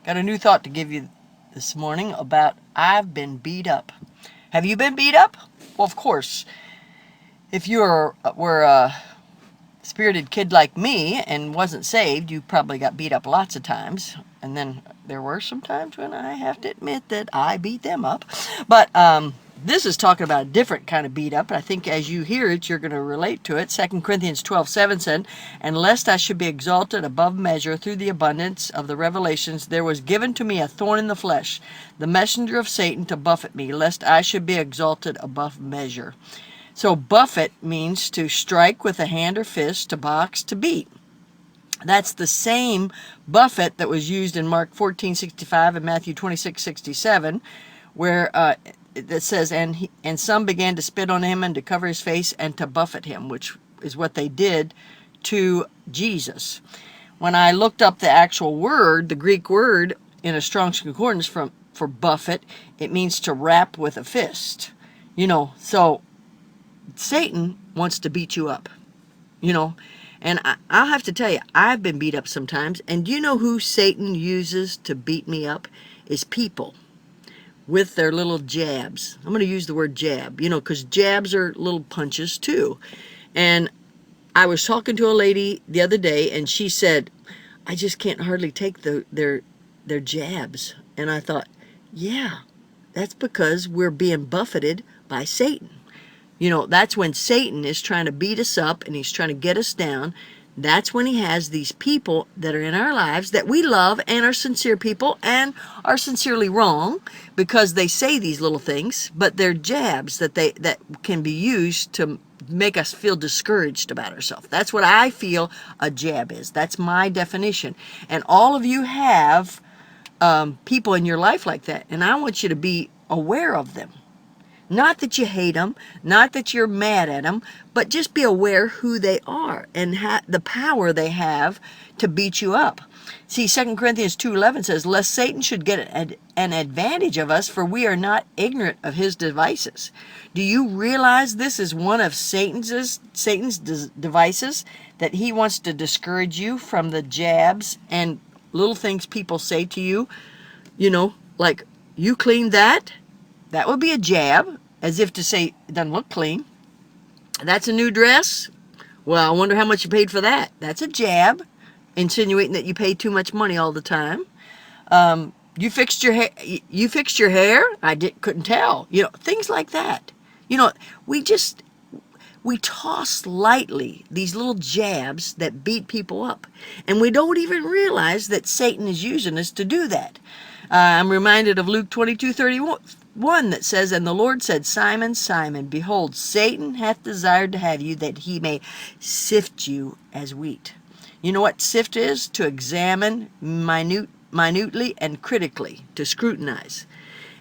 Got a new thought to give you this morning about I've been beat up. Have you been beat up? Well, of course. If you were a spirited kid like me and wasn't saved, you probably got beat up lots of times. And then there were some times when I have to admit that I beat them up. But this is talking about a different kind of beat up. I think as you hear it, you're going to relate to it. 2 Corinthians 12:7 said, "And lest I should be exalted above measure through the abundance of the revelations, there was given to me a thorn in the flesh, the messenger of Satan to buffet me, lest I should be exalted above measure." So buffet means to strike with a hand or fist, to box, to beat. That's the same buffet that was used in Mark 14:65 and Matthew 26:67, where it says, and some began to spit on him and to cover his face and to buffet him, which is what they did to Jesus. When I looked up the actual word, the Greek word in a Strong's Concordance for buffet, it means to rap with a fist. So Satan wants to beat you up, and I'll have to tell you, I've been beat up sometimes. And do you know who Satan uses to beat me up? Is people with their little jabs. I'm going to use the word jab, because jabs are little punches too. And I was talking to a lady the other day, and she said, "I just can't hardly take their jabs." And I thought, yeah, that's because we're being buffeted by Satan. That's when Satan is trying to beat us up and he's trying to get us down. That's when he has these people that are in our lives that we love and are sincere people and are sincerely wrong because they say these little things, but they're jabs that can be used to make us feel discouraged about ourselves. That's what I feel a jab is. That's my definition. And all of you have people in your life like that, and I want you to be aware of them. Not that you hate them, not that you're mad at them, but just be aware who they are and the power they have to beat you up. See, 2 Corinthians 2:11 says, "Lest Satan should get an advantage of us, for we are not ignorant of his devices." Do you realize this is one of Satan's devices, that he wants to discourage you from the jabs and little things people say to you, like, "You cleaned that?" That would be a jab, as if to say, it doesn't look clean. "That's a new dress? Well, I wonder how much you paid for that." That's a jab, insinuating that you pay too much money all the time. You fixed your hair. You fixed your hair? Couldn't tell. Things like that. We toss lightly these little jabs that beat people up, and we don't even realize that Satan is using us to do that. I'm reminded of Luke 22:31 that says, "And the Lord said, Simon, Simon, behold, Satan hath desired to have you, that he may sift you as wheat." You know what sift is? To examine minutely and critically, to scrutinize.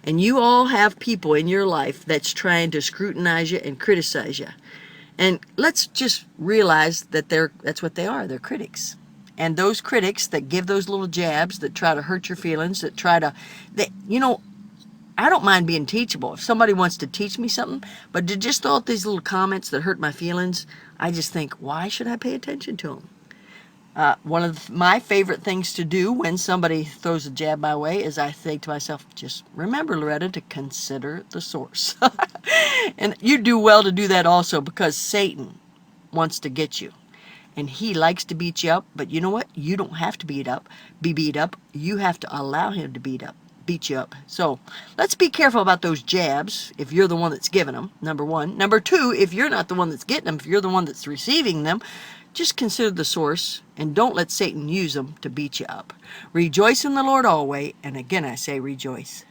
And you all have people in your life that's trying to scrutinize you and criticize you. And let's just realize that that's what they are. They're critics. And those critics that give those little jabs, that try to hurt your feelings, I don't mind being teachable. If somebody wants to teach me something, but to just throw out these little comments that hurt my feelings, I just think, why should I pay attention to them? One of my favorite things to do when somebody throws a jab my way is I say to myself, just remember, Loretta, to consider the source. And you do well to do that also, because Satan wants to get you. And he likes to beat you up, but you know what? You don't have to be beat up. You have to allow him to beat you up. So let's be careful about those jabs if you're the one that's giving them, number one. Number two, if you're not the one that's getting them, if you're the one that's receiving them, just consider the source and don't let Satan use them to beat you up. Rejoice in the Lord always, and again I say rejoice.